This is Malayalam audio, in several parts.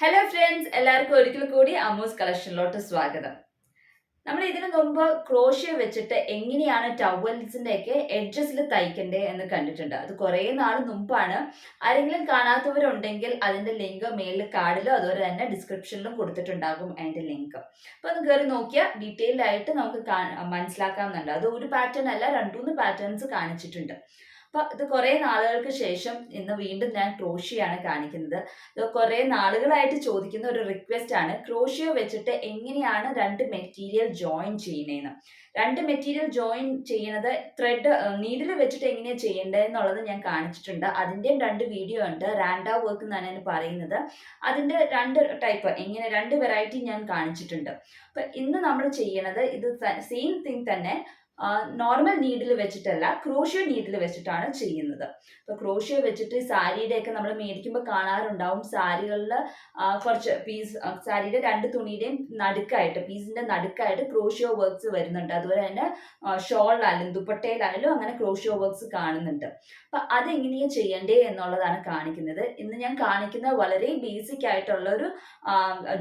ഹലോ ഫ്രണ്ട്സ്, എല്ലാവർക്കും ഒരിക്കൽ കൂടി അമ്മൂസ് കളക്ഷനിലോട്ട് സ്വാഗതം. നമ്മൾ ഇതിനു മുമ്പ് ക്രോഷ്യ വെച്ചിട്ട് എങ്ങനെയാണ് ടവൽസിന്റെ ഒക്കെ എഡ്ജസിൽ തയ്ക്കണ്ടേ എന്ന് കണ്ടിട്ടുണ്ട്. അത് കുറേ നാൾ മുമ്പാണ്. ആരെങ്കിലും കാണാത്തവരുണ്ടെങ്കിൽ അതിന്റെ ലിങ്ക് മേലിൽ കാർഡിലോ അതുപോലെ തന്നെ ഡിസ്ക്രിപ്ഷനിലും കൊടുത്തിട്ടുണ്ടാകും അതിന്റെ ലിങ്ക്. അപ്പൊ ഒന്ന് കയറി നോക്കിയാൽ ഡീറ്റെയിൽഡ് ആയിട്ട് നമുക്ക് മനസ്സിലാക്കാവുന്നുണ്ട്. അത് ഒരു പാറ്റേൺ അല്ല, 2-3 പാറ്റേൺസ് കാണിച്ചിട്ടുണ്ട്. അപ്പൊ ഇത് കുറെ നാളുകൾക്ക് ശേഷം ഇന്ന് വീണ്ടും ഞാൻ ക്രോഷ്യയാണ് കാണിക്കുന്നത്. ഇത് കുറെ നാളുകളായിട്ട് ചോദിക്കുന്ന ഒരു റിക്വസ്റ്റ് ആണ്, ക്രോഷ്യ വെച്ചിട്ട് എങ്ങനെയാണ് രണ്ട് മെറ്റീരിയൽ ജോയിൻ ചെയ്യുന്നതെന്ന്. രണ്ട് മെറ്റീരിയൽ ജോയിൻ ചെയ്യുന്നത് ത്രെഡ് നീഡിൽ വെച്ചിട്ട് എങ്ങനെയാണ് ചെയ്യേണ്ടത് എന്നുള്ളത് ഞാൻ കാണിച്ചിട്ടുണ്ട്. അതിൻ്റെയും 2 വീഡിയോ ഉണ്ട്. റാൻഡാ വർക്ക് എന്നാണ് ഞാൻ പറയുന്നത്. അതിൻ്റെ 2 ടൈപ്പ്, എങ്ങനെ 2 വെറൈറ്റി ഞാൻ കാണിച്ചിട്ടുണ്ട്. അപ്പൊ ഇന്ന് നമ്മൾ ചെയ്യണത് ഇത് സെയിം തിങ് തന്നെ, നോർമൽ നീഡിൽ വെച്ചിട്ടല്ല, ക്രോഷ്യ നീഡിൽ വെച്ചിട്ടാണ് ചെയ്യുന്നത്. ഇപ്പൊ ക്രോഷ്യ വെച്ചിട്ട് സാരിയുടെ ഒക്കെ നമ്മൾ മേടിക്കുമ്പോൾ കാണാറുണ്ടാവും. സാരികളിൽ കുറച്ച് പീസ്, സാരിയുടെ 2 തുണിയുടെയും നടുക്കായിട്ട്, പീസിന്റെ നടുക്കായിട്ട് ക്രോഷ്യ വർക്ക്സ് വരുന്നുണ്ട്. അതുപോലെ തന്നെ ഷോളിലായാലും ദുപ്പട്ടയിലായാലും അങ്ങനെ ക്രോഷ്യ വർക്ക്സ് കാണുന്നുണ്ട്. അപ്പൊ അതെങ്ങനെയാണ് ചെയ്യണ്ടേ എന്നുള്ളതാണ് കാണിക്കുന്നത്. ഇന്ന് ഞാൻ കാണിക്കുന്ന വളരെ ബേസിക് ആയിട്ടുള്ള ഒരു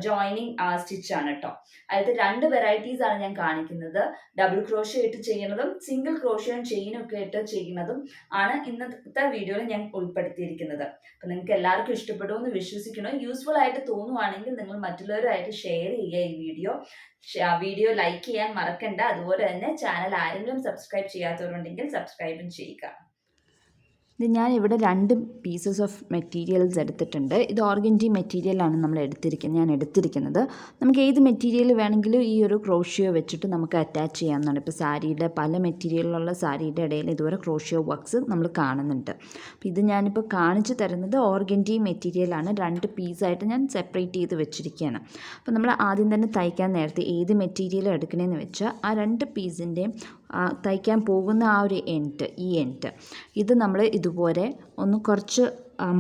ജോയിനിങ് സ്റ്റിച്ചാണ് കേട്ടോ. അതായത് 2 വെറൈറ്റീസ് ആണ് ഞാൻ കാണിക്കുന്നത്. ഡബിൾ ക്രോഷ്യ ഇട്ട് ചെയ്യുന്നതും സിംഗിൾ ക്രോഷ്യയും ചെയിനും ഒക്കെ ഇട്ട് ചെയ്യുന്നതും ആണ് ഇന്നത്തെ വീഡിയോയിൽ ഞാൻ ഉൾപ്പെടുത്തിയിരിക്കുന്നത്. അപ്പൊ നിങ്ങൾക്ക് എല്ലാവർക്കും ഇഷ്ടപ്പെടുമെന്ന് വിശ്വസിക്കണം. യൂസ്ഫുൾ ആയിട്ട് തോന്നുവാണെങ്കിൽ നിങ്ങൾ മറ്റുള്ളവരുമായിട്ട് ഷെയർ ചെയ്യുക ഈ വീഡിയോ ലൈക്ക് ചെയ്യാൻ മറക്കണ്ട. അതുപോലെ തന്നെ ചാനൽ ആരെങ്കിലും സബ്സ്ക്രൈബ് ചെയ്യാത്തവരുണ്ടെങ്കിൽ സബ്സ്ക്രൈബും ചെയ്യുക. ഇത് ഞാൻ ഇവിടെ 2 പീസസ് ഓഫ് മെറ്റീരിയൽസ് എടുത്തിട്ടുണ്ട്. ഇത് ഓർഗൻജി മെറ്റീരിയലാണ് ഞാൻ എടുത്തിരിക്കുന്നത്. നമുക്ക് ഏത് മെറ്റീരിയൽ വേണമെങ്കിലും ഈ ഒരു ക്രോഷ്യോ വെച്ചിട്ട് നമുക്ക് അറ്റാച്ച് ചെയ്യാവുന്നതാണ്. ഇപ്പോൾ സാരിയുടെ പല മെറ്റീരിയലിലുള്ള സാരിയുടെ ഇടയിൽ ഇതുവരെ ക്രോഷ്യോ വർക്ക്സ് നമ്മൾ കാണുന്നുണ്ട്. അപ്പോൾ ഇത് ഞാനിപ്പോൾ കാണിച്ചു തരുന്നത് ഓർഗൻജി മെറ്റീരിയലാണ്. 2 പീസായിട്ട് ഞാൻ സെപ്പറേറ്റ് ചെയ്ത് വെച്ചിരിക്കുകയാണ്. അപ്പോൾ നമ്മൾ ആദ്യം തന്നെ തയ്ക്കാൻ നേരത്തെ ഏത് മെറ്റീരിയൽ എടുക്കണമെന്ന് വെച്ചാൽ ആ 2 പീസിൻ്റെയും തയ്ക്കാൻ പോകുന്ന ആ ഒരു എൻഡ് ഇത് നമ്മൾ ഇതുപോലെ ഒന്ന് കുറച്ച്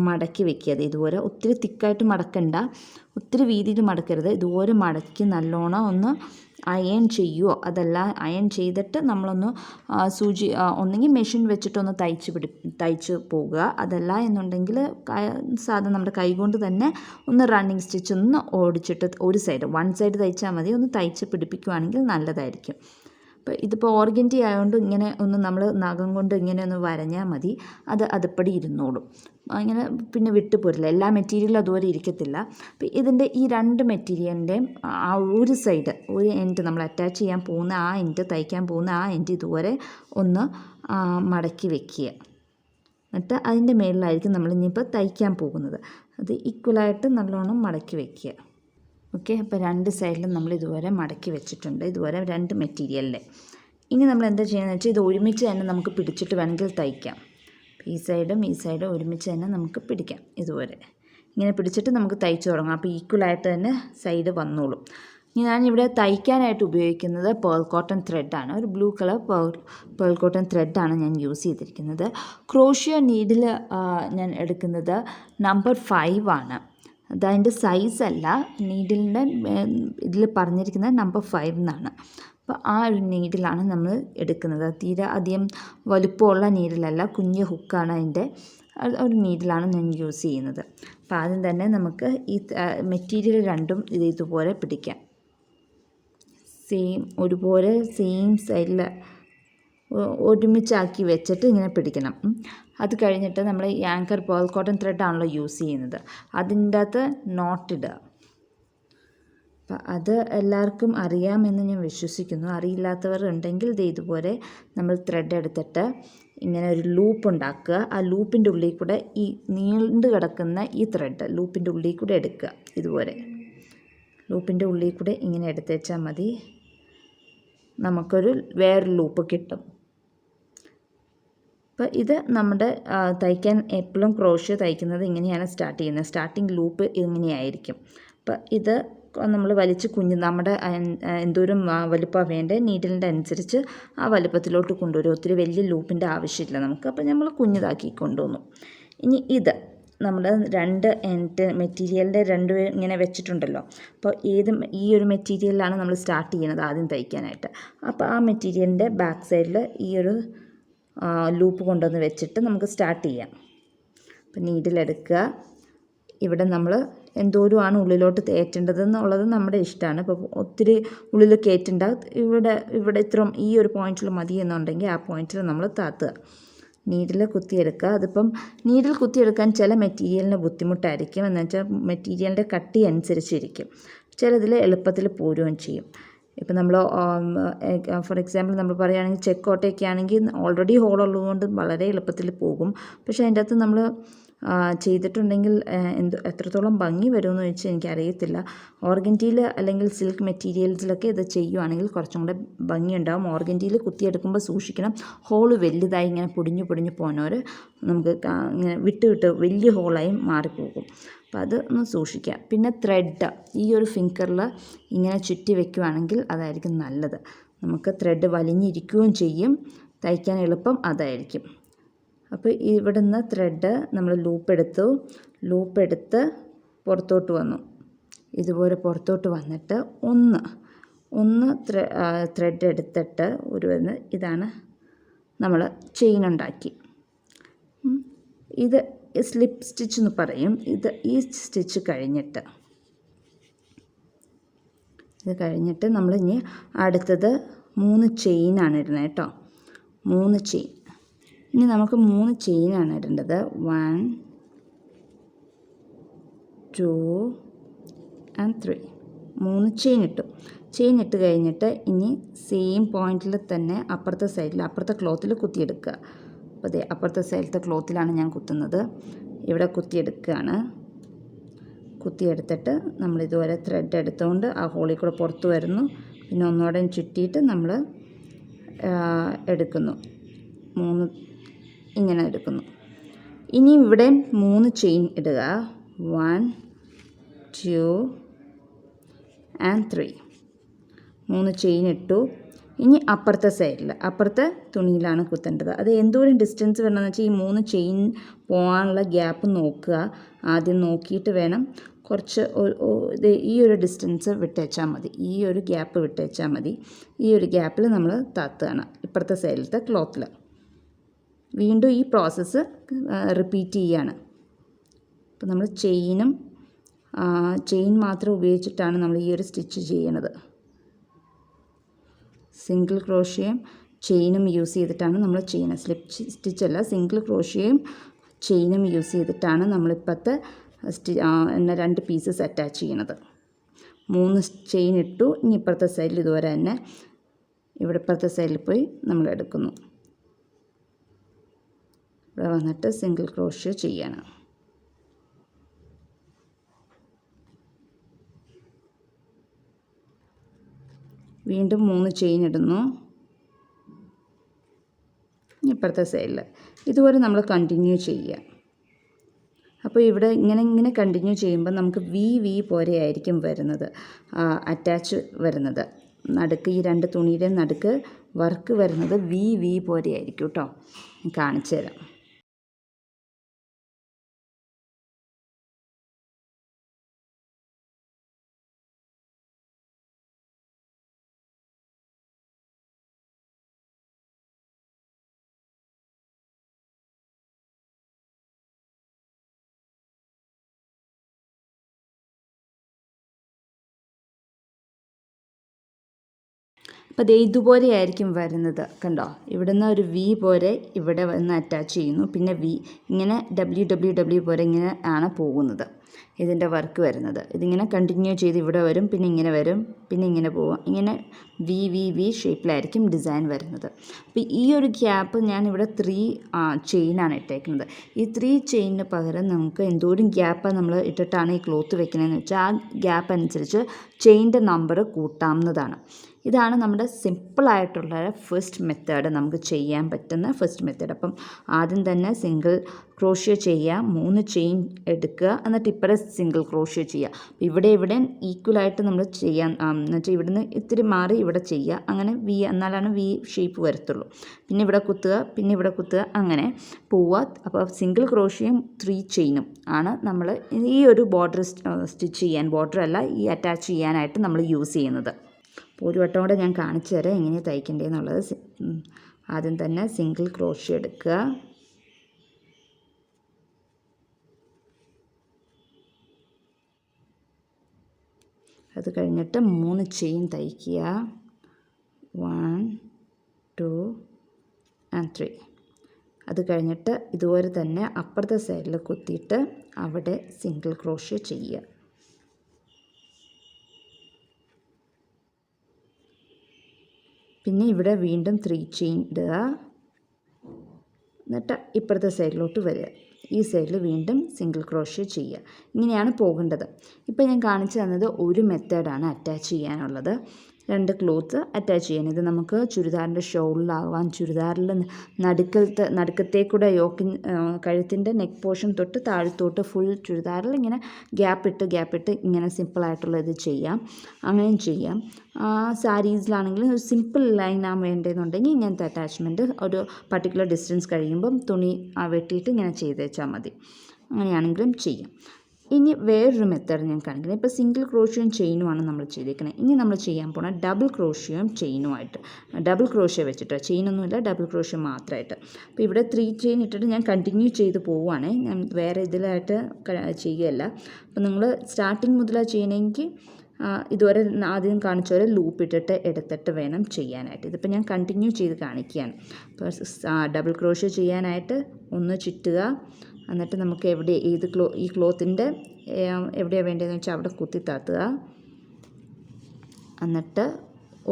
മടക്കി വെക്കുക. ഇതുപോലെ ഒത്തിരി തിക്കായിട്ട് മടക്കണ്ട, ഒത്തിരി വീതിയിൽ മടക്കരുത്. ഇതുപോലെ മടക്കി നല്ലോണം ഒന്ന് അയൺ ചെയ്യുമോ, അതല്ല അയൺ ചെയ്തിട്ട് നമ്മളൊന്ന് സൂചി ഒന്നെങ്കിൽ മെഷീൻ വെച്ചിട്ടൊന്ന് തയ്ച്ച് പോകുക. അതല്ല എന്നുണ്ടെങ്കിൽ സാധാരണ നമ്മുടെ കൈകൊണ്ട് തന്നെ ഒന്ന് റണ്ണിങ് സ്റ്റിച്ച് ഒന്ന് ഓടിച്ചിട്ട് ഒരു സൈഡ് 1 സൈഡ് തയ്ച്ചാൽ മതി, ഒന്ന് തയ്ച്ച് പിടിപ്പിക്കുകയാണെങ്കിൽ നല്ലതായിരിക്കും. അപ്പോൾ ഇതിപ്പോൾ ഓർഗൻജി ആയതുകൊണ്ട് ഇങ്ങനെ ഒന്ന് നമ്മൾ നഖം കൊണ്ട് ഇങ്ങനെ ഒന്ന് വരഞ്ഞാൽ മതി, അതുപടി ഇരുന്നോളും. അങ്ങനെ പിന്നെ വിട്ടുപോരില്ല. എല്ലാ മെറ്റീരിയലും അതുപോലെ ഇരിക്കത്തില്ല. അപ്പോൾ ഇതിൻ്റെ ഈ 2 മെറ്റീരിയലിൻ്റെയും ആ ഒരു സൈഡ്, ഒരു എൻഡ് നമ്മൾ അറ്റാച്ച് ചെയ്യാൻ പോകുന്ന ആ എൻഡ്, തയ്ക്കാൻ പോകുന്ന ആ എൻഡ് ഇതുപോലെ ഒന്ന് മടക്കി വെക്കുക. എന്നിട്ട് അതിൻ്റെ മേളിലായിരിക്കും നമ്മൾ ഇനിയിപ്പോൾ തയ്ക്കാൻ പോകുന്നത്. അത് ഈക്വലായിട്ട് നല്ലോണം മടക്കി വെക്കുക. ഓക്കെ, അപ്പോൾ 2 സൈഡിലും നമ്മൾ ഇതുപോലെ മടക്കി വെച്ചിട്ടുണ്ട്, ഇതുപോലെ 2 മെറ്റീരിയലിൻ്റെ. ഇനി നമ്മൾ എന്താ ചെയ്യുന്നത് വെച്ചാൽ ഇത് ഒരുമിച്ച് തന്നെ നമുക്ക് പിടിച്ചിട്ട് വേണമെങ്കിൽ തയ്ക്കാം. ഈ സൈഡും ഒരുമിച്ച് തന്നെ നമുക്ക് പിടിക്കാം. ഇതുപോലെ ഇങ്ങനെ പിടിച്ചിട്ട് നമുക്ക് തയ്ച്ച് തുടങ്ങാം. അപ്പോൾ ഈക്വലായിട്ട് തന്നെ സൈഡ് വന്നോളും. ഞാനിവിടെ തയ്ക്കാനായിട്ട് ഉപയോഗിക്കുന്നത് പേൾ കോട്ടൺ ത്രെഡാണ്. ഒരു ബ്ലൂ കളർ പേൾ കോട്ടൺ ത്രെഡാണ് ഞാൻ യൂസ് ചെയ്തിരിക്കുന്നത്. ക്രോഷ്യ നീഡിൽ ഞാൻ എടുക്കുന്നത് നമ്പർ 5 ആണ്. അതതിൻ്റെ സൈസല്ല, നീഡിലിൻ്റെ ഇതിൽ പറഞ്ഞിരിക്കുന്നത് നമ്പർ 5 എന്നാണ്. അപ്പോൾ ആ ഒരു നീഡിലാണ് നമ്മൾ എടുക്കുന്നത്. തീരെ അധികം വലുപ്പമുള്ള നീഡിലല്ല, കുഞ്ഞ് ഹുക്കാണ് അതിൻ്റെ ഒരു നീഡിലാണ് ഞാൻ യൂസ് ചെയ്യുന്നത്. അപ്പോൾ ആദ്യം തന്നെ നമുക്ക് ഈ മെറ്റീരിയൽ 2ഉം ഇതുപോലെ പിടിക്കാം. ഒരുപോലെ സെയിം സൈഡിൽ ഒരുമിച്ചാക്കി വെച്ചിട്ട് ഇങ്ങനെ പിടിക്കണം. അത് കഴിഞ്ഞിട്ട് നമ്മൾ ഈ ആങ്കർ പേൾ കോട്ടൺ ത്രെഡാണല്ലോ യൂസ് ചെയ്യുന്നത്, അതിൻ്റെ അകത്ത് നോട്ടിടുക. അപ്പം അത് എല്ലാവർക്കും അറിയാമെന്ന് ഞാൻ വിശ്വസിക്കുന്നു. അറിയില്ലാത്തവർ ഉണ്ടെങ്കിൽ ഇതുപോലെ നമ്മൾ ത്രെഡ് എടുത്തിട്ട് ഇങ്ങനെ ഒരു ലൂപ്പ് ഉണ്ടാക്കുക. ആ ലൂപ്പിൻ്റെ ഉള്ളിൽ കൂടെ ഈ നീണ്ടു കിടക്കുന്ന ഈ ത്രെഡ് ലൂപ്പിൻ്റെ ഉള്ളിൽ കൂടെ എടുക്കുക. ഇതുപോലെ ലൂപ്പിൻ്റെ ഉള്ളിൽ കൂടെ ഇങ്ങനെ എടുത്ത് വെച്ചാൽ മതി, നമുക്കൊരു വേറൊരു ലൂപ്പ് കിട്ടും. അപ്പോൾ ഇത് നമ്മുടെ തയ്ക്കാൻ എപ്പോഴും ക്രോഷ്യ തയ്ക്കുന്നത് ഇങ്ങനെയാണ് സ്റ്റാർട്ട് ചെയ്യുന്നത്. സ്റ്റാർട്ടിങ് ലൂപ്പ് ഇങ്ങനെയായിരിക്കും. അപ്പോൾ ഇത് നമ്മൾ വലിച്ച് നമ്മുടെ എന്തോരം വലുപ്പമാണ് വേണ്ടത് നീഡിലിൻ്റെ അനുസരിച്ച് ആ വലുപ്പത്തിലോട്ട് കൊണ്ടുവരും. ഒത്തിരി വലിയ ലൂപ്പിൻ്റെ ആവശ്യമില്ല നമുക്ക്. അപ്പോൾ നമ്മൾ കുഞ്ഞിതാക്കി കൊണ്ടുവന്നു. ഇനി ഇത് നമ്മുടെ 2 എൻഡ് മെറ്റീരിയലിൻ്റെ 2 ഇങ്ങനെ വെച്ചിട്ടുണ്ടല്ലോ. അപ്പോൾ ഈ ഒരു മെറ്റീരിയലിലാണ് നമ്മൾ സ്റ്റാർട്ട് ചെയ്യുന്നത് ആദ്യം തയ്ക്കാനായിട്ട്. അപ്പോൾ ആ മെറ്റീരിയലിൻ്റെ ബാക്ക് സൈഡിൽ ഈ ഒരു ലൂപ്പ് കൊണ്ടുവന്ന് വെച്ചിട്ട് നമുക്ക് സ്റ്റാർട്ട് ചെയ്യാം. അപ്പോൾ നീഡിലെടുക്കുക. ഇവിടെ നമ്മൾ എന്തോരമാണ് ഉള്ളിലോട്ട് കയറ്റേണ്ടത് എന്നുള്ളത് നമ്മുടെ ഇഷ്ടമാണ്. ഇപ്പോൾ ഒത്തിരി ഉള്ളിൽ കയറ്റേണ്ട, ഇവിടെ ഇത്രയും ഈ ഒരു പോയിന്റിൽ മതി എന്നുണ്ടെങ്കിൽ ആ പോയിന്റിൽ നമ്മൾ താത്തുക. നീഡിൽ കുത്തിയെടുക്കുക. അതിപ്പം നീഡിൽ കുത്തിയെടുക്കാൻ ചില മെറ്റീരിയലിന് ബുദ്ധിമുട്ടായിരിക്കും. എന്ന് വെച്ചാൽ മെറ്റീരിയലിൻ്റെ കട്ടി അനുസരിച്ചിരിക്കും. ചിലതിൽ എളുപ്പത്തിൽ പോരുകയും ചെയ്യും. ഇപ്പം നമ്മൾ ഫോർ എക്സാമ്പിൾ നമ്മൾ പറയുകയാണെങ്കിൽ ചെക്കോട്ടയൊക്കെ ആണെങ്കിൽ ഓൾറെഡി ഹോളുള്ളതുകൊണ്ട് വളരെ എളുപ്പത്തിൽ പോകും. പക്ഷേ അതിൻ്റെ അകത്ത് നമ്മൾ ചെയ്തിട്ടുണ്ടെങ്കിൽ എത്രത്തോളം ഭംഗി വരുമെന്ന് ചോദിച്ചാൽ എനിക്കറിയത്തില്ല. ഓർഗൻഡിയിൽ അല്ലെങ്കിൽ സിൽക്ക് മെറ്റീരിയൽസിലൊക്കെ ഇത് ചെയ്യുവാണെങ്കിൽ കുറച്ചും കൂടെ ഭംഗിയുണ്ടാകും. ഓർഗൻഡിയിൽ കുത്തിയെടുക്കുമ്പോൾ സൂക്ഷിക്കണം. ഹോള് വലുതായി ഇങ്ങനെ പൊടിഞ്ഞു പോകുന്നവർ നമുക്ക് ഇങ്ങനെ വിട്ട് വലിയ ഹോളായി മാറിപ്പോകും. അപ്പോൾ അത് ഒന്ന് സൂക്ഷിക്കുക. പിന്നെ ത്രെഡ് ഈ ഒരു ഫിംഗറിൽ ഇങ്ങനെ ചുറ്റി വെക്കുകയാണെങ്കിൽ അതായിരിക്കും നല്ലത്. നമുക്ക് ത്രെഡ് വലിഞ്ഞിരിക്കുകയും ചെയ്യും. തയ്ക്കാൻ എളുപ്പം അതായിരിക്കും. അപ്പോൾ ഇവിടെ നിന്ന് ത്രെഡ് നമ്മൾ ലൂപ്പെടുത്ത് പുറത്തോട്ട് വന്നു. ഇതുപോലെ പുറത്തോട്ട് വന്നിട്ട് ഒന്ന് ത്രെഡ് എടുത്തിട്ട് ഇതാണ് നമ്മൾ ചെയിൻ ഉണ്ടാക്കി. ഇത് സ്ലിപ്പ് സ്റ്റിച്ച് എന്ന് പറയും. ഈ സ്റ്റിച്ച് കഴിഞ്ഞിട്ട് നമ്മൾ ഇനി അടുത്തത് 3 ചെയിനാണ് ഇടുന്നത് കേട്ടോ. 3 ചെയിൻ. ഇനി നമുക്ക് 3 ചെയിനാണ് ഇടേണ്ടത്. 1 2 and 3 3 ചെയിൻ ഇട്ട് കഴിഞ്ഞിട്ട് ഇനി സെയിം പോയിന്റിൽ തന്നെ അപ്പുറത്തെ ക്ലോത്തിൽ കുത്തിയെടുക്കുക. അപ്പോൾ അതെ, അപ്പുറത്തെ സൈഡിലത്തെ ക്ലോത്തിലാണ് ഞാൻ കുത്തുന്നത്. ഇവിടെ കുത്തിയെടുക്കുകയാണ്. കുത്തിയെടുത്തിട്ട് നമ്മൾ ഇതുവരെ ത്രെഡ് എടുത്തുകൊണ്ട് ആ ഹോളിൽ കൂടെ പുറത്ത് വരുന്നു. പിന്നെ ഒന്നുകൂടെ ചുറ്റിയിട്ട് നമ്മൾ എടുക്കുന്നു. 3 ഇങ്ങനെ എടുക്കുന്നു. ഇനി ഇവിടെ 3 ചെയിൻ ഇടുക. 1 2 and 3 3 ചെയിൻ ഇട്ടു. ഇനി അപ്പുറത്തെ തുണിയിലാണ് കുത്തേണ്ടത്. അത് എന്തോരം ഡിസ്റ്റൻസ് വരണമെന്ന് വെച്ചാൽ ഈ 3 ചെയിൻ പോകാനുള്ള ഗ്യാപ്പ് നോക്കുക. ആദ്യം നോക്കിയിട്ട് വേണം. കുറച്ച് ഈ ഒരു ഡിസ്റ്റൻസ് വിട്ടേച്ചാൽ മതി. ഈ ഒരു ഗ്യാപ്പ് വിട്ടേച്ചാൽ മതി. ഈ ഒരു ഗ്യാപ്പിൽ നമ്മൾ താത്തുകയാണ് ഇപ്പുറത്തെ സൈഡിലത്തെ ക്ലോത്തിൽ. വീണ്ടും ഈ പ്രോസസ്സ് റിപ്പീറ്റ് ചെയ്യുകയാണ്. അപ്പോൾ നമ്മൾ ചെയിൻ മാത്രം ഉപയോഗിച്ചിട്ടാണ് നമ്മൾ ഈ ഒരു സ്റ്റിച്ച് ചെയ്യണത്. സിംഗിൾ ക്രോഷ്യയും ചെയിനും യൂസ് ചെയ്തിട്ടാണ് നമ്മൾ ചെയ്യുന്നത്. സ്ലിപ്പ് സ്റ്റിച്ചല്ല, സിംഗിൾ ക്രോഷ്യയും ചെയിനും യൂസ് ചെയ്തിട്ടാണ് നമ്മളിപ്പോഴത്തെ 2 പീസസ് അറ്റാച്ച് ചെയ്യണത്. 3 ചെയിൻ ഇട്ടു. ഇനി ഇപ്പുറത്തെ സൈഡിൽ ഇതുവരെ തന്നെ ഇവിടെ ഇപ്പുറത്തെ സൈഡിൽ പോയി നമ്മൾ എടുക്കുന്നു. ഇവിടെ വന്നിട്ട് സിംഗിൾ ക്രോഷ്യ ചെയ്യണം. വീണ്ടും 3 ചെയിൻ ഇടുന്നു. ഇപ്പുറത്തെ സൈഡിൽ ഇതുപോലെ നമ്മൾ കണ്ടിന്യൂ ചെയ്യുക. അപ്പോൾ ഇവിടെ ഇങ്ങനെ കണ്ടിന്യൂ ചെയ്യുമ്പോൾ നമുക്ക് വി പോലെ ആയിരിക്കും വരുന്നത്, അറ്റാച്ച് വരുന്നത്. നടുക്ക് ഈ 2 തുണിയുടെ നടുക്ക് വർക്ക് വരുന്നത് വി പോലെ ആയിരിക്കും കേട്ടോ. കാണിച്ചു തരാം. അപ്പോൾ ദേ ഇതുപോലെയായിരിക്കും വരുന്നത്. കണ്ടോ, ഇവിടുന്ന് ഒരു വി പോലെ ഇവിടെ വന്ന് അറ്റാച്ച് ചെയ്യുന്നു. പിന്നെ ഇങ്ങനെ ഡബ്ല്യു പോലെ ഇങ്ങനെ ആണ് പോകുന്നത് ഇതിൻ്റെ വർക്ക് വരുന്നത്. ഇതിങ്ങനെ കണ്ടിന്യൂ ചെയ്ത് ഇവിടെ വരും, പിന്നെ ഇങ്ങനെ വരും, പിന്നെ ഇങ്ങനെ പോകും. ഇങ്ങനെ വി ഷേപ്പിലായിരിക്കും ഡിസൈൻ വരുന്നത്. അപ്പോൾ ഈ ഒരു ഗ്യാപ്പ് ഞാനിവിടെ 3 ചെയിനാണ് ഇട്ടേക്കുന്നത്. ഈ 3 ചെയിനിന് പകരം നമുക്ക് എന്തോരം ഗ്യാപ്പ് നമ്മൾ ഇട്ടിട്ടാണ് ഈ ക്ലോത്ത് വെക്കുന്നതെന്ന് വെച്ചാൽ ആ ഗ്യാപ്പ് അനുസരിച്ച് ചെയിൻ്റെ നമ്പർ കൂട്ടാവുന്നതാണ്. ഇതാണ് നമ്മുടെ സിമ്പിളായിട്ടുള്ള ഫസ്റ്റ് മെത്തേഡ്, നമുക്ക് ചെയ്യാൻ പറ്റുന്ന ഫസ്റ്റ് മെത്തേഡ്. അപ്പം ആദ്യം തന്നെ സിംഗിൾ ക്രോഷ്യ ചെയ്യുക, 3 ചെയിൻ എടുക്കുക, എന്നിട്ട് ഇപ്പറ സിംഗിൾ ക്രോഷ്യ ചെയ്യുക. ഇവിടെ ഈക്വലായിട്ട് നമ്മൾ ചെയ്യാൻ എന്നുവെച്ചാൽ ഇവിടുന്ന് ഇത്തിരി മാറി ഇവിടെ ചെയ്യുക. അങ്ങനെ എന്നാലാണ് വി ഷേപ്പ് വരത്തുള്ളൂ. പിന്നെ ഇവിടെ കുത്തുക, അങ്ങനെ പോവുക. അപ്പോൾ സിംഗിൾ ക്രോഷ്യയും 3 ചെയിനും ആണ് നമ്മൾ ഈ ഒരു ബോർഡർ സ്റ്റിച്ച് ചെയ്യാൻ, ബോർഡർ അല്ല, ഈ അറ്റാച്ച് ചെയ്യാനായിട്ട് നമ്മൾ യൂസ് ചെയ്യുന്നത്. അപ്പോൾ ഒരു വട്ടം കൂടെ ഞാൻ കാണിച്ചു തരാം എങ്ങനെ തയ്ക്കേണ്ടതെന്നുള്ളത്. ആദ്യം തന്നെ സിംഗിൾ ക്രോഷ്യ എടുക്കുക. അത് കഴിഞ്ഞിട്ട് 3 ചെയിൻ തയ്ക്കുക. 1 2 and 3. അത് കഴിഞ്ഞിട്ട് ഇതുപോലെ തന്നെ അപ്പുറത്തെ സൈഡിൽ കുത്തിയിട്ട് അവിടെ സിംഗിൾ ക്രോഷ്യ ചെയ്യുക. പിന്നെ ഇവിടെ വീണ്ടും 3 ചെയിൻ ഇടുക. എന്നിട്ട് ഇപ്പുറത്തെ സൈഡിലോട്ട് വരിക. ഈ സൈഡിൽ വീണ്ടും സിംഗിൾ ക്രോഷ്യ ചെയ്യുക. ഇങ്ങനെയാണ് പോകേണ്ടത്. ഇപ്പോൾ ഞാൻ കാണിച്ചു തന്നത് ഒരു മെത്തേഡാണ് അറ്റാച്ച് ചെയ്യാനുള്ളത്. 2 ക്ലോത്ത് അറ്റാച്ച് ചെയ്യാൻ. ഇത് നമുക്ക് ചുരിദാറിൻ്റെ ഷോളിലാവാൻ, ചുരിദാറിൽ നടുക്കത്തേക്കൂടെ കഴുത്തിൻ്റെ നെക്ക് പോർഷൻ തൊട്ട് താഴത്തോട്ട് ഫുൾ ചുരിദാറിൽ ഇങ്ങനെ ഗ്യാപ്പിട്ട് ഇങ്ങനെ സിമ്പിളായിട്ടുള്ള ഇത് ചെയ്യാം. അങ്ങനെയും ചെയ്യാം. സാരീസിലാണെങ്കിലും ഒരു സിമ്പിൾ ലൈനാണ് വേണ്ടതെന്നുണ്ടെങ്കിൽ ഇങ്ങനത്തെ അറ്റാച്ച്മെൻറ്റ് ഒരു പർട്ടിക്കുലർ ഡിസ്റ്റൻസ് കഴിയുമ്പം തുണി വെട്ടിയിട്ട് ഇങ്ങനെ ചെയ്ത് വെച്ചാൽ മതി. അങ്ങനെയാണെങ്കിലും ചെയ്യാം. ഇനി വേറൊരു മെത്തേഡ് ഞാൻ കാണിക്കുന്നത്. ഇപ്പോൾ സിംഗിൾ ക്രോഷ്യയും ചെയിനുമാണ് നമ്മൾ ചെയ്തേക്കുന്നത്. ഇനി നമ്മൾ ചെയ്യാൻ പോകുന്ന ഡബിൾ ക്രോഷ്യയും ചെയിനുമായിട്ട്. ഡബിൾ ക്രോഷ്യ വെച്ചിട്ട്, ചെയിനൊന്നുമില്ല, ഡബിൾ ക്രോഷ്യ മാത്രമായിട്ട്. അപ്പോൾ ഇവിടെ 3 ചെയിൻ ഇട്ടിട്ട് ഞാൻ കണ്ടിന്യൂ ചെയ്ത് പോവുകയാണ്. ഞാൻ വേറെ ഇതിലായിട്ട് ചെയ്യുകയല്ല. അപ്പോൾ നിങ്ങൾ സ്റ്റാർട്ടിങ് മുതലാണ് ചെയ്യണമെങ്കിൽ ഇതുവരെ ആദ്യം കാണിച്ച പോലെ ലൂപ്പ് ഇട്ടിട്ട് എടുത്തിട്ട് വേണം ചെയ്യാനായിട്ട്. ഇതിപ്പോൾ ഞാൻ കണ്ടിന്യൂ ചെയ്ത് കാണിക്കുകയാണ്. അപ്പോൾ ഡബിൾ ക്രോഷ്യ ചെയ്യാനായിട്ട് ഒന്ന് ചുറ്റുക. എന്നിട്ട് നമുക്ക് ഈ ക്ലോത്തിൻ്റെ എവിടെയാണ് വേണ്ടതെന്ന് വെച്ചാൽ അവിടെ കുത്തി താത്തുക. എന്നിട്ട്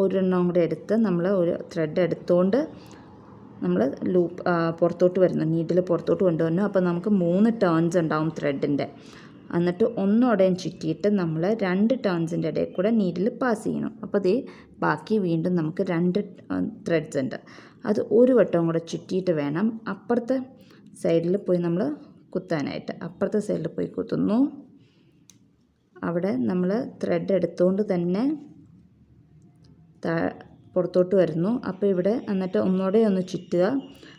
ഒരെണ്ണം കൂടെ എടുത്ത് നമ്മൾ ഒരു ത്രെഡ് എടുത്തുകൊണ്ട് നമ്മൾ ലൂപ്പ് പുറത്തോട്ട് വരുന്നു, നീഡിൽ പുറത്തോട്ട് കൊണ്ടുവന്നു. അപ്പോൾ നമുക്ക് 3 ടേൺസ് ഉണ്ടാവും ത്രെഡിൻ്റെ. എന്നിട്ട് ഒന്നോടെയും ചുറ്റിയിട്ട് നമ്മൾ 2 ടേൺസിൻ്റെ ഇടയിൽ കൂടെ നീഡിൽ പാസ് ചെയ്യണം. അപ്പോൾ അതേ ബാക്കി വീണ്ടും നമുക്ക് 2 ത്രെഡ്സ് ഉണ്ട്. അത് ഒരു വട്ടവും കൂടെ ചുറ്റിയിട്ട് വേണം അപ്പുറത്തെ സൈഡിൽ പോയി നമ്മൾ കുത്താനായിട്ട്. അപ്പുറത്തെ സൈഡിൽ പോയി കുത്തുന്നു. അവിടെ നമ്മൾ ത്രെഡ് എടുത്തുകൊണ്ട് തന്നെ പുറത്തോട്ട് വരുന്നു. അപ്പോൾ ഇവിടെ എന്നിട്ട് ഒന്നുകൂടെ ഒന്ന് ചുറ്റുക.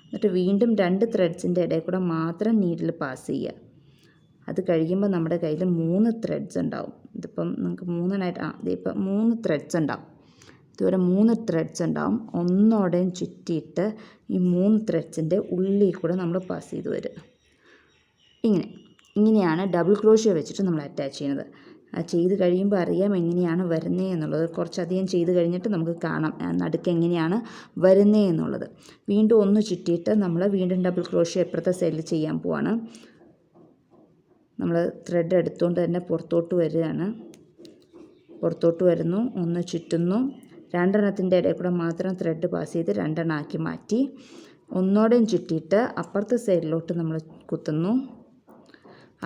എന്നിട്ട് വീണ്ടും 2 ത്രെഡ്സിൻ്റെ ഇടയിൽ കൂടെ മാത്രം നീഡിൽ പാസ് ചെയ്യുക. അത് കഴിയുമ്പോൾ നമ്മുടെ കയ്യിൽ 3 ത്രെഡ്സ് ഉണ്ടാവും. ഇതിപ്പം നമുക്ക് 3 ഇതിപ്പോൾ 3 ത്രെഡ്സ് ഉണ്ടാവും. ഇതുവരെ 3 ത്രെഡ്സ് ഉണ്ടാവും. ഒന്നോടെയും ചുറ്റിയിട്ട് ഈ 3 ത്രെഡ്സിൻ്റെ ഉള്ളിൽ കൂടെ നമ്മൾ പാസ് ചെയ്ത് വരിക. ഇങ്ങനെയാണ് ഡബിൾ ക്രോഷ്യ വെച്ചിട്ട് നമ്മൾ അറ്റാച്ച് ചെയ്യുന്നത്. ചെയ്ത് കഴിയുമ്പോൾ അറിയാം എങ്ങനെയാണ് വരുന്നത് എന്നുള്ളത്. കുറച്ചധികം ചെയ്ത് കഴിഞ്ഞിട്ട് നമുക്ക് കാണാം നടുക്ക് എങ്ങനെയാണ് വരുന്നത് എന്നുള്ളത്. വീണ്ടും ഒന്ന് ചുറ്റിയിട്ട് നമ്മൾ വീണ്ടും ഡബിൾ ക്രോഷ്യ ഇപ്പുറത്തെ സൈഡിൽ ചെയ്യാൻ പോവാണ്. നമ്മൾ ത്രെഡ് എടുത്തുകൊണ്ട് തന്നെ പുറത്തോട്ട് വരികയാണ്. പുറത്തോട്ട് വരുന്നു, ഒന്ന് ചുറ്റുന്നു. 2 എണ്ണത്തിൻ്റെ ഇടയിൽ കൂടെ മാത്രം ത്രെഡ് പാസ് ചെയ്ത് 2 എണ്ണമാക്കി മാറ്റി ഒന്നോടെയും ചുറ്റിയിട്ട് അപ്പുറത്തെ സൈഡിലോട്ട് നമ്മൾ കുത്തുന്നു.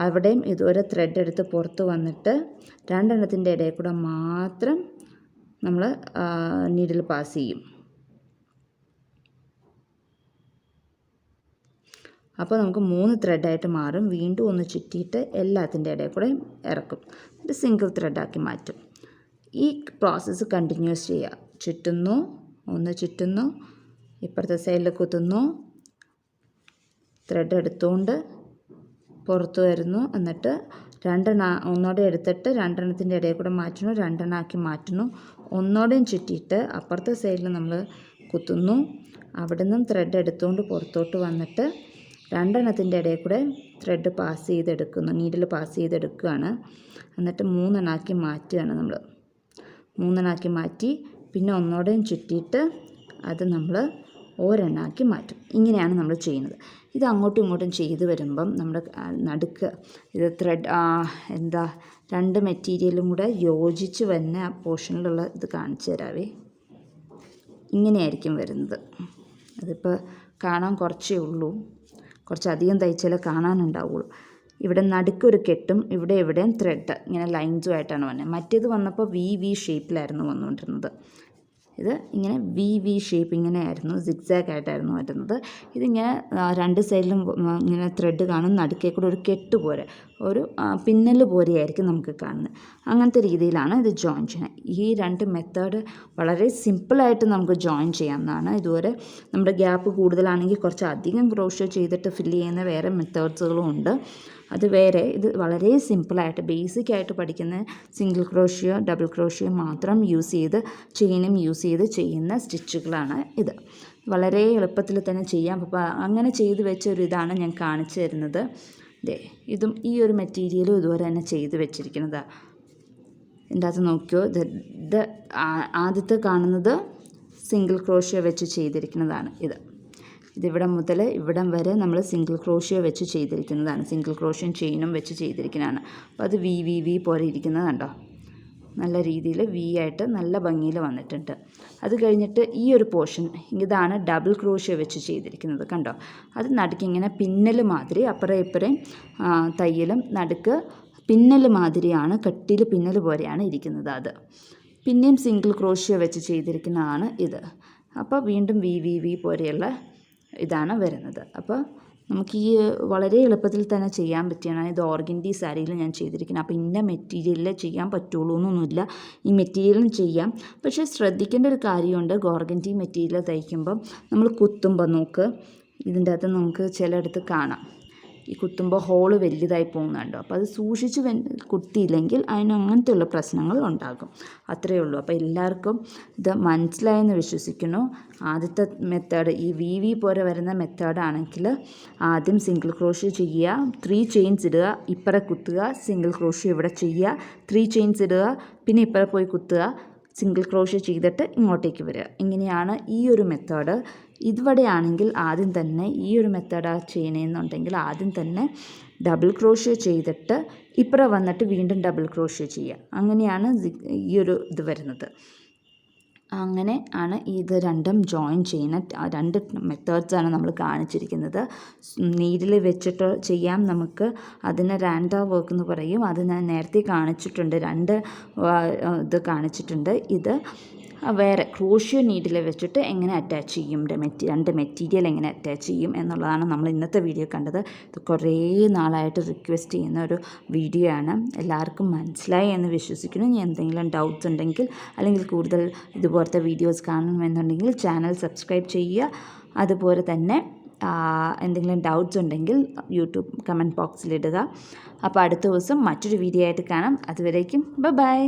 അവിടെയും ഇതുവരെ ത്രെഡ് എടുത്ത് പുറത്ത് വന്നിട്ട് 2 എണ്ണത്തിൻ്റെ ഇടയിൽ കൂടെ മാത്രം നമ്മൾ നീഡിൽ പാസ് ചെയ്യും. അപ്പോൾ നമുക്ക് 3 ത്രെഡായിട്ട് മാറും. വീണ്ടും ഒന്ന് ചുറ്റിയിട്ട് എല്ലാത്തിൻ്റെ ഇടയിൽ കൂടെ ഇറക്കും. ഒരു സിംഗിൾ ത്രെഡാക്കി മാറ്റും. ഈ പ്രോസസ്സ് കണ്ടിന്യൂസ് ചെയ്യുക. ചുറ്റുന്നു, ഒന്ന് ചുറ്റുന്നു, ഇപ്പുറത്തെ സൈഡിൽ കുത്തുന്നു, ത്രെഡ് എടുത്തുകൊണ്ട് പുറത്ത് വരുന്നു. എന്നിട്ട് 2 ഒന്നോടെ എടുത്തിട്ട് 2 എണ്ണത്തിൻ്റെ ഇടയിൽ കൂടെ മാറ്റുന്നു, 2 എണ്ണമാക്കി മാറ്റുന്നു. ഒന്നോടെയും ചുറ്റിയിട്ട് അപ്പുറത്തെ സൈഡിൽ നമ്മൾ കുത്തുന്നു. അവിടെ നിന്നും ത്രെഡ് എടുത്തുകൊണ്ട് പുറത്തോട്ട് വന്നിട്ട് 2 എണ്ണത്തിൻ്റെ ഇടയിൽ കൂടെ ത്രെഡ് പാസ് ചെയ്തെടുക്കുന്നു, നീഡിൽ പാസ് ചെയ്തെടുക്കുകയാണ്. എന്നിട്ട് 3 എണ്ണമാക്കി മാറ്റുകയാണ് നമ്മൾ. 3 എണ്ണമാക്കി മാറ്റി പിന്നെ ഒന്നോടെയും ചുറ്റിയിട്ട് അത് നമ്മൾ ഒരെണ്ണമാക്കി മാറ്റും. ഇങ്ങനെയാണ് നമ്മൾ ചെയ്യുന്നത്. ഇത് അങ്ങോട്ടും ഇങ്ങോട്ടും ചെയ്ത് വരുമ്പം നമ്മുടെ നടുക്ക് ഇത് ത്രെഡ് 2 മെറ്റീരിയലും കൂടെ യോജിച്ച് വരുന്ന ആ പോർഷനിലുള്ള ഇത് കാണിച്ചു തരാവേ. ഇങ്ങനെയായിരിക്കും വരുന്നത്. അതിപ്പോൾ കാണാൻ കുറച്ചേ ഉള്ളൂ, കുറച്ചധികം തയ്ച്ചാലേ കാണാനുണ്ടാവുള്ളൂ. ഇവിടെ നടുക്കൊരു കെട്ടും ഇവിടെയും ത്രെഡ് ഇങ്ങനെ ലൈൻസുമായിട്ടാണ് വന്നത്. മറ്റേത് വന്നപ്പോൾ വി ഷേപ്പിലായിരുന്നു വന്നുകൊണ്ടിരുന്നത്. ഇത് ഇങ്ങനെ വി ഷേപ്പ് ഇങ്ങനെയായിരുന്നു, സിഗ്സാഗ് ആയിട്ടായിരുന്നു വരുന്നത്. ഇതിങ്ങനെ 2 സൈഡിലും ഇങ്ങനെ ത്രെഡ് കാണും. നടുക്കേ കൂടെ ഒരു കെട്ട് പോലെ, ഒരു പിന്നൽ പോലെയായിരിക്കും നമുക്ക് കാണുന്നത്. അങ്ങനത്തെ രീതിയിലാണ് ഇത് ജോയിൻ ചെയ്യുന്നത്. ഈ 2 മെത്തേഡ് വളരെ സിമ്പിളായിട്ട് നമുക്ക് ജോയിൻ ചെയ്യാവുന്നതാണ്. ഇതുവരെ നമ്മുടെ ഗ്യാപ്പ് കൂടുതലാണെങ്കിൽ കുറച്ച് അധികം ക്രോഷ്യ ചെയ്തിട്ട് ഫില്ല് ചെയ്യുന്ന വേറെ മെത്തേഡ്സുകളും ഉണ്ട്. അത് വേറെ. ഇത് വളരെ സിമ്പിളായിട്ട് ബേസിക്കായിട്ട് പഠിക്കുന്ന സിംഗിൾ ക്രോഷ്യ, ഡബിൾ ക്രോഷ്യ മാത്രം യൂസ് ചെയ്ത് ചെയിനും യൂസ് ചെയ്ത് ചെയ്യുന്ന സ്റ്റിച്ചുകളാണ് ഇത്. വളരെ എളുപ്പത്തിൽ തന്നെ ചെയ്യാം. അപ്പോൾ അങ്ങനെ ചെയ്ത് വെച്ച ഒരു ഇതാണ് ഞാൻ കാണിച്ചു തരുന്നത്. ഇതും ഈ ഒരു മെറ്റീരിയലും ഇതുപോലെ തന്നെ ചെയ്ത് വെച്ചിരിക്കുന്നതാണ്. ഇതിൻ്റെ അകത്ത് നോക്കിയോ, ഇത് ആദ്യത്തെ കാണുന്നത് സിംഗിൾ ക്രോഷ്യോ വെച്ച് ചെയ്തിരിക്കുന്നതാണ്. ഇതിവിടെ മുതൽ ഇവിടം വരെ നമ്മൾ സിംഗിൾ ക്രോഷ്യോ വെച്ച് ചെയ്തിരിക്കുന്നതാണ്. സിംഗിൾ ക്രോഷ്യം ചെയിനും വെച്ച് ചെയ്തിരിക്കുന്നതാണ്. അപ്പോൾ അത് വി പോലെ ഇരിക്കുന്നത് കണ്ടോ, നല്ല രീതിയിൽ വി ആയിട്ട് നല്ല ഭംഗിയിൽ വന്നിട്ടുണ്ട്. അത് കഴിഞ്ഞിട്ട് ഈ ഒരു പോർഷൻ ഇതാണ് ഡബിൾ ക്രോഷ്യോ വെച്ച് ചെയ്തിരിക്കുന്നത് കണ്ടോ. അത് നടുക്ക് ഇങ്ങനെ പിന്നൽ മാതിരി അപ്പുറം ഇപ്പുറം തയ്യലും നടുക്ക് പിന്നൽ മാതിരിയാണ്, കട്ടിയിൽ പിന്നൽ പോലെയാണ് ഇരിക്കുന്നത്. അത് പിന്നെയും സിംഗിൾ ക്രോഷ്യോ വെച്ച് ചെയ്തിരിക്കുന്നതാണ് ഇത്. അപ്പോൾ വീണ്ടും വി പോലെയുള്ള ഇതാണ് വരുന്നത്. അപ്പോൾ നമുക്ക് ഈ വളരെ എളുപ്പത്തിൽ തന്നെ ചെയ്യാൻ പറ്റിയാണ്. ഇത് ഓർഗൻഡി സാരിയിൽ ഞാൻ ചെയ്തിരിക്കുന്നത്. അപ്പോൾ ഇന്ന മെറ്റീരിയലിൽ ചെയ്യാൻ പറ്റുള്ളൂ എന്നൊന്നുമില്ല, ഈ മെറ്റീരിയലും ചെയ്യാം. പക്ഷേ ശ്രദ്ധിക്കേണ്ട ഒരു കാര്യമുണ്ട്, ഓർഗൻഡി മെറ്റീരിയൽ തയ്ക്കുമ്പം നമ്മൾ കുത്തുമ്പോൾ നോക്ക്, ഇതിൻ്റെ അകത്ത് നമുക്ക് ചിലയിടത്ത് കാണാം ഈ കുത്തുമ്പോൾ ഹോള് വലുതായി പോകുന്നുണ്ടോ. അപ്പോൾ അത് സൂക്ഷിച്ച് കുത്തിയില്ലെങ്കിൽ അതിന് അങ്ങനത്തെയുള്ള പ്രശ്നങ്ങൾ ഉണ്ടാകും. അത്രയേ ഉള്ളൂ. അപ്പോൾ എല്ലാവർക്കും ഇത് മനസ്സിലായെന്ന് വിശ്വസിക്കുന്നു. ആദ്യത്തെ മെത്തേഡ് ഈ വി പോലെ വരുന്ന മെത്തേഡാണെങ്കിൽ ആദ്യം സിംഗിൾ ക്രോഷ്യോ ചെയ്യുക, 3 ചെയിൻസ് ഇടുക, ഇപ്പുറം കുത്തുക, സിംഗിൾ ക്രോഷ്യോ ഇവിടെ ചെയ്യുക, 3 ചെയിൻസ് ഇടുക, പിന്നെ ഇപ്പുറം പോയി കുത്തുക, സിംഗിൾ ക്രോഷ്യോ ചെയ്തിട്ട് ഇങ്ങോട്ടേക്ക് വരിക. ഇങ്ങനെയാണ് ഈ ഒരു മെത്തേഡ്. ഇവിടെയാണെങ്കിൽ ആദ്യം തന്നെ ഈ ഒരു മെത്തേഡാണ് ചെയ്യണമെന്നുണ്ടെങ്കിൽ ആദ്യം തന്നെ ഡബിൾ ക്രോഷ്യോ ചെയ്തിട്ട് ഇപ്പുറം വന്നിട്ട് വീണ്ടും ഡബിൾ ക്രോഷ്യോ ചെയ്യുക. അങ്ങനെയാണ് ഈ ഒരു ഇത് വരുന്നത്. അങ്ങനെ ആണ് ഇത് രണ്ടും ജോയിൻ ചെയ്യുന്ന 2 മെത്തേഡ്സാണ് നമ്മൾ കാണിച്ചിരിക്കുന്നത്. നീഡിൽ വെച്ചിട്ട് ചെയ്യാം നമുക്ക്, അതിന് റാൻഡ വർക്ക് എന്ന് പറയും. അത് ഞാൻ നേരത്തെ കാണിച്ചിട്ടുണ്ട്, 2 ഇത് കാണിച്ചിട്ടുണ്ട്. ഇത് വേറെ ക്രോഷ്യോ നീഡിൽ വെച്ചിട്ട് എങ്ങനെ അറ്റാച്ച് ചെയ്യും, 2 മെറ്റീരിയൽ എങ്ങനെ അറ്റാച്ച് ചെയ്യും എന്നുള്ളതാണ് നമ്മൾ ഇന്നത്തെ വീഡിയോ കണ്ടത്. ഇത് കുറേ നാളായിട്ട് റിക്വസ്റ്റ് ചെയ്യുന്ന ഒരു വീഡിയോ ആണ്. എല്ലാവർക്കും മനസ്സിലായി എന്ന് വിശ്വസിക്കുന്നു. ഇനി എന്തെങ്കിലും ഡൗട്ട്സ് ഉണ്ടെങ്കിൽ അല്ലെങ്കിൽ കൂടുതൽ ഇതുപോലത്തെ വീഡിയോസ് കാണണമെന്നുണ്ടെങ്കിൽ ചാനൽ സബ്സ്ക്രൈബ് ചെയ്യുക. അതുപോലെ തന്നെ എന്തെങ്കിലും ഡൗട്ട്സ് ഉണ്ടെങ്കിൽ യൂട്യൂബ് കമൻറ്റ് ബോക്സിലിടുക. അപ്പോൾ അടുത്ത ദിവസം മറ്റൊരു വീഡിയോ ആയിട്ട് കാണാം. അതുവരേക്കും ബൈ.